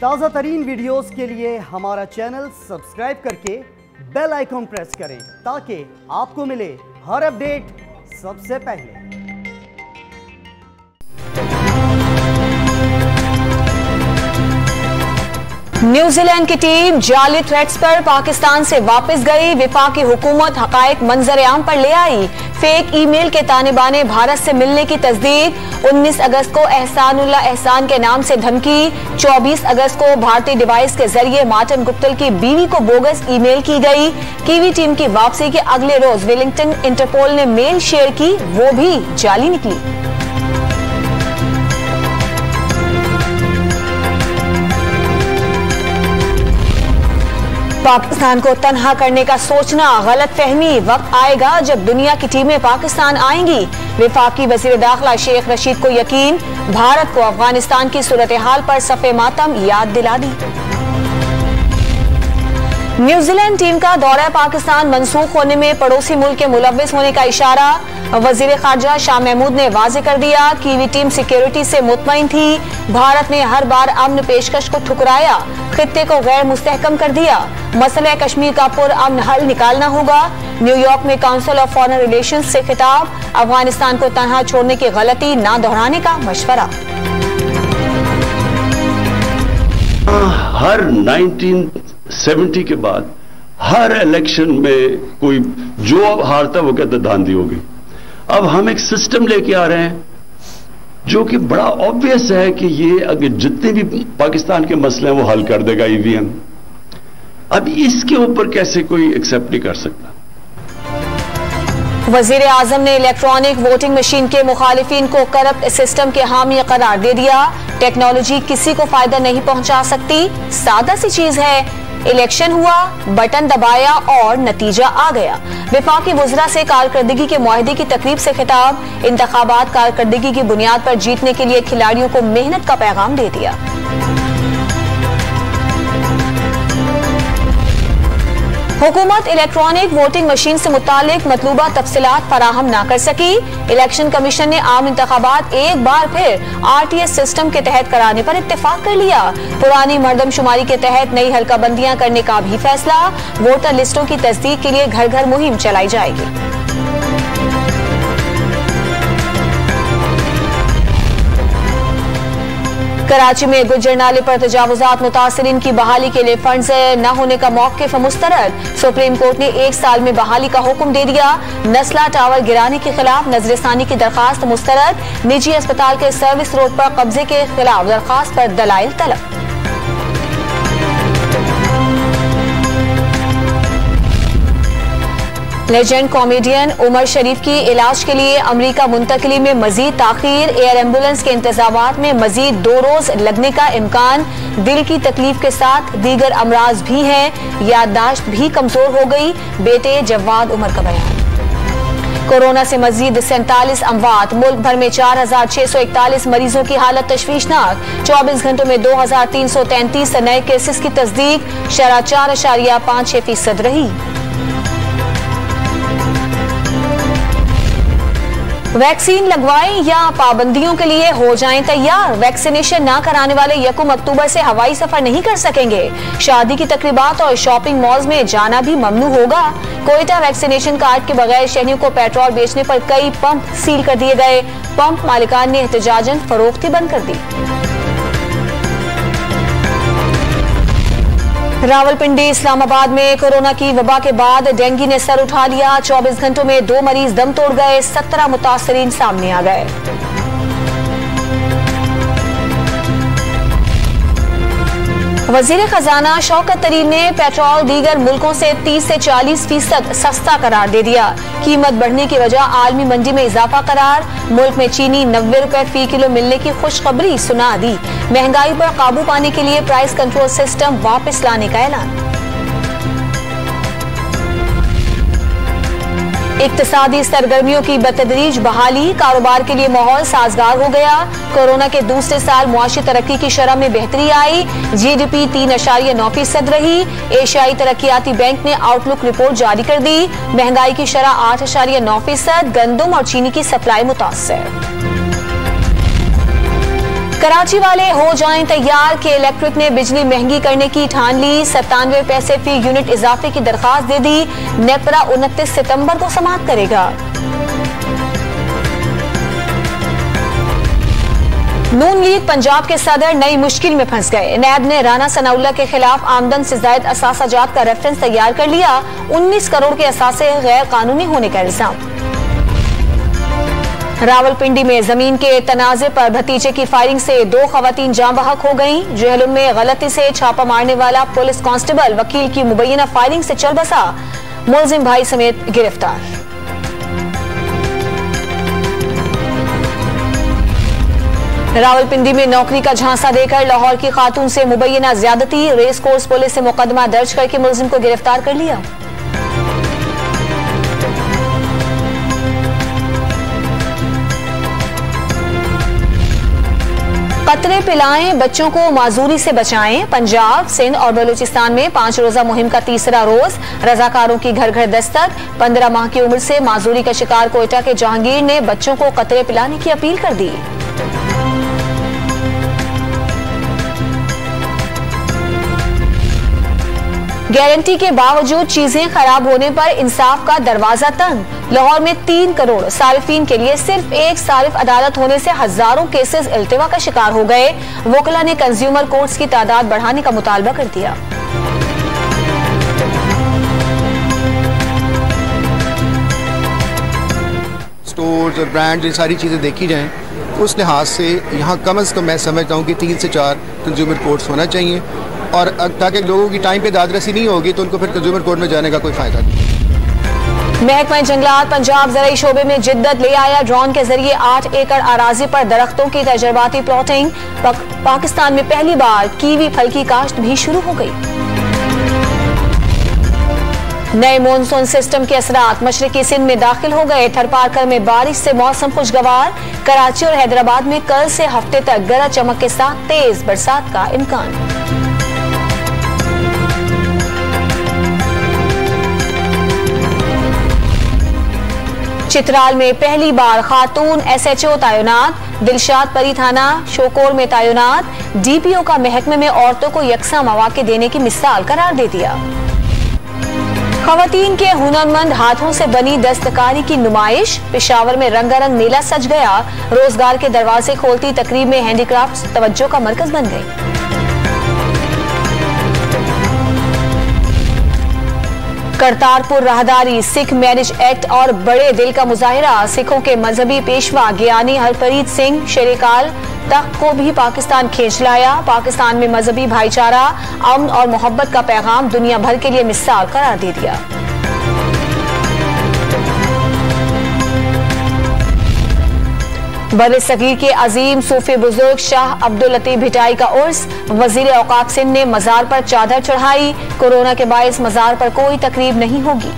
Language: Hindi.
ताज़ा तरीन वीडियोस के लिए हमारा चैनल सब्सक्राइब करके बेल आइकॉन प्रेस करें ताकि आपको मिले हर अपडेट सबसे पहले। न्यूजीलैंड की टीम जाली थ्रेट्स पर पाकिस्तान से वापस गई। वफाकी हुकूमत हकायक मंजर आम पर ले आई। फेक ईमेल के ताने बाने भारत से मिलने की तस्दीक। 19 अगस्त को एहसानुल्लाह एहसान के नाम से धमकी। 24 अगस्त को भारतीय डिवाइस के जरिए मार्टिन गुप्टिल की बीवी को बोगस ईमेल की गई। कीवी टीम की वापसी के अगले रोज वेलिंगटन इंटरपोल ने मेल शेयर की, वो भी जाली निकली। पाकिस्तान को तन्हा करने का सोचना गलत फहमी। वक्त आएगा जब दुनिया की टीमें पाकिस्तान आएंगी। वफाकी वजीर दाखिला शेख रशीद को यकीन, भारत को अफगानिस्तान की सूरत हाल पर सफ़े मातम याद दिला दी। न्यूजीलैंड टीम का दौरा पाकिस्तान मंसूख होने में पड़ोसी मुल्क के मुलव्विस होने का इशारा। वजीर खारजा शाह महमूद ने वाज़ेह कर दिया, कीवी टीम सिक्योरिटी से मुतमईन थी। भारत ने हर बार अमन पेशकश को ठुकराया, खित्ते को गैर मुस्तहकम कर दिया। मसला कश्मीर का पुरअमन हल निकालना होगा। न्यूयॉर्क में काउंसिल ऑफ फॉरेन रिलेशंस से खिताब। अफगानिस्तान को तनहा छोड़ने की गलती ना दोहराने का मशवरा। हर 1970 के बाद हर इलेक्शन में कोई जो अब हारता वो कहता धांधली होगी। अब हम एक सिस्टम लेके आ रहे हैं जो कि बड़ा ऑब्वियस है कि ये अगर जितने भी पाकिस्तान के मसले हैं वो हल कर देगा ईवीएम। अब इसके ऊपर कैसे कोई एक्सेप्ट नहीं कर सकता। वजीर आजम ने इलेक्ट्रॉनिक वोटिंग मशीन के मुखालिफिन को करप्ट सिस्टम के हामी करार दे दिया। टेक्नोलॉजी किसी को फायदा नहीं पहुंचा सकती, सादा सी चीज है। इलेक्शन हुआ, बटन दबाया और नतीजा आ गया। वफाकी वज़रा से कारकर्दगी के मुआहदे की तकरीब से खिताब। इंतखाबात कारकर्दगी की बुनियाद पर जीतने के लिए खिलाड़ियों को मेहनत का पैगाम दे दिया। हुकूमत इलेक्ट्रॉनिक वोटिंग मशीन से मुतालिक मतलूबा तफसीलात फराहम न कर सकी। इलेक्शन कमीशन ने आम इंतखाबात एक बार फिर RTS सिस्टम के तहत कराने पर इत्तेफाक कर लिया। पुरानी मर्दमशुमारी के तहत नई हल्काबंदियां करने का भी फैसला। वोटर लिस्टों की तस्दीक के लिए घर घर मुहिम चलाई जाएगी। कराची में गुज्जर नाले पर तजावुजात मुतासिरीन की बहाली के लिए फंड्स न होने का मौक़िफ़ मुस्तरद। सुप्रीम कोर्ट ने 1 साल में बहाली का हुक्म दे दिया। नस्ला टावर गिराने के खिलाफ नजरसानी की दरखास्त मुस्तरद। निजी अस्पताल के सर्विस रोड पर कब्जे के खिलाफ दरखास्त पर दलाइल तलब। लेजेंड कॉमेडियन उमर शरीफ की इलाज के लिए अमेरिका मुंतकली में मजीद ताखीर। एयर एम्बुलेंस के इंतजामात में मजीद 2 रोज लगने का इम्कान। दिल की तकलीफ के साथ दीगर अमराज भी हैं। याददाश्त भी कमजोर हो गई, बेटे जवाद उमर का बयान। कोरोना से मजीद 47 अमवात। मुल्क भर में 4641 मरीजों की हालत तशवीशनाक। 24 घंटों में 2333 नए केसेस की तस्दीक। शरह 4.56% रही। वैक्सीन लगवाएं या पाबंदियों के लिए हो जाएं तैयार। वैक्सीनेशन ना कराने वाले 1 अक्टूबर से हवाई सफर नहीं कर सकेंगे। शादी की तकरीबात और शॉपिंग मॉल्स में जाना भी ममनू होगा। कोयटा वैक्सीनेशन कार्ड के बगैर शहरियों को पेट्रोल बेचने पर कई पंप सील कर दिए गए। पंप मालिकान ने एहतजाजन फरोख्ती बंद कर दी। रावलपिंडी इस्लामाबाद में कोरोना की वबा के बाद डेंगू ने सर उठा लिया। 24 घंटों में 2 मरीज दम तोड़ गए। 17 मुतासरीन सामने आ गए। वजीर खजाना शौकत तरीन ने पेट्रोल दीगर मुल्कों से 30 से 40% सस्ता करार दे दिया। कीमत बढ़ने की वजह आलमी मंडी में इजाफा करार। मुल्क में चीनी 90 रुपए फी किलो मिलने की खुशखबरी सुना दी। महंगाई पर काबू पाने के लिए प्राइस कंट्रोल सिस्टम वापस लाने का ऐलान। इक्तिसादी सरगर्मियों की बतदरीज बहाली। कारोबार के लिए माहौल साजगार हो गया। कोरोना के दूसरे साल मुआशी तरक्की की शरह में बेहतरी आई। GDP 3.9% रही। एशियाई तरक्कियाती बैंक ने आउटलुक रिपोर्ट जारी कर दी। महंगाई की शरह 8.9%। गंदम और चीनी की सप्लाई मुतासर। कराची वाले हो जाएं तैयार के इलेक्ट्रिक ने बिजली महंगी करने की ठान ली। 97 पैसे फी यूनिट इजाफे की दरखास्त दे दी। नेपरा 29 सितंबर को समाप्त करेगा। नून लीग पंजाब के सदर नई मुश्किल में फंस गए। नैब ने राना सनाउल्लाह के खिलाफ आमदन से जायद असासाजात का रेफरेंस तैयार कर लिया। 19 करोड़ के असासे गैर कानूनी होने का इल्जाम। रावलपिंडी में जमीन के तनाजे पर भतीजे की फायरिंग से 2 खवातीन जाँ बहक हो गईं। जहलुम में गलती से छापा मारने वाला पुलिस कांस्टेबल वकील की मुबैना फायरिंग से चल बसा। मुलजिम भाई समेत गिरफ्तार। रावलपिंडी में नौकरी का झांसा देकर लाहौर की खातून से मुबैना ज्यादती। रेस कोर्स पुलिस से मुकदमा दर्ज करके मुलजिम को गिरफ्तार कर लिया। कतरे पिलाएं, बच्चों को माजूरी से बचाएं। पंजाब, सिंध और बलूचिस्तान में 5 रोजा मुहिम का तीसरा रोज। रजाकारों की घर घर दस्तक। 15 माह की उम्र से माजूरी का शिकार कोयटा के जहांगीर ने बच्चों को कतरे पिलाने की अपील कर दी। गारंटी के बावजूद चीजें खराब होने पर इंसाफ का दरवाजा तंग। लाहौर में 3 करोड़ सारिफीन के लिए सिर्फ एक सारिफ अदालत होने से हजारों केसेस इल्तिवा का शिकार हो गए। वकला ने कंज्यूमर कोर्ट्स की तादाद बढ़ाने का मुतालबा कर दिया। स्टोर्स और ब्रांड ये सारी चीज़ें देखी जाएं, उस लिहाज से यहाँ कम अज़ कम मैं समझता हूँ कि 3 से 4 कंज्यूमर कोर्ट्स होना चाहिए, और ताकि लोगों की टाइम पे दादरसी नहीं होगी तो उनको फिर कंज्यूमर कोर्ट में जाने का कोई फायदा नहीं। महकमा जंगलात पंजाब ज़राई शोबे में जिद्दत ले आया। ड्रोन के जरिए 8 एकड़ अराजी पर दरख्तों की तजर्बाती प्लॉटिंग। पाकिस्तान में पहली बार कीवी फल की काश्त भी शुरू हो गई। नए मॉनसून सिस्टम के असरात मशरकी सिंध में दाखिल हो गए। थरपारकर में बारिश से मौसम खुशगवार। कराची और हैदराबाद में कल से हफ्ते तक गरज चमक के साथ तेज बरसात का इम्कान। चित्राल में पहली बार खातून SHO तैनात। दिलशाद परी थाना शोकोर में तैनात। DPO का महकमे में औरतों को यकसा मौके देने की मिसाल करार दे दिया। खवातीन के हुनरमंद हाथों से बनी दस्तकारी की नुमाइश। पेशावर में रंगारंग मेला सज गया। रोजगार के दरवाजे खोलती तकरीब में हैंडीक्राफ्ट तवज्जो का मरकज बन गई। करतारपुर राहदारी सिख मैरिज एक्ट और बड़े दिल का मुजाहिरा। सिखों के मजहबी पेशवा ज्ञानी हरप्रीत सिंह शेरेकाल तख्त को भी पाकिस्तान खींच लाया। पाकिस्तान में मजहबी भाईचारा, अमन और मोहब्बत का पैगाम दुनिया भर के लिए मिसाल करार दे दिया। बरसगीर के अजीम सूफी बुजुर्ग शाह अब्दुल लतीफ भिटाई का उर्स। वजीर औकाफ सिंध ने मजार पर चादर चढ़ाई। कोरोना के बायस मजार पर कोई तकरीब नहीं होगी।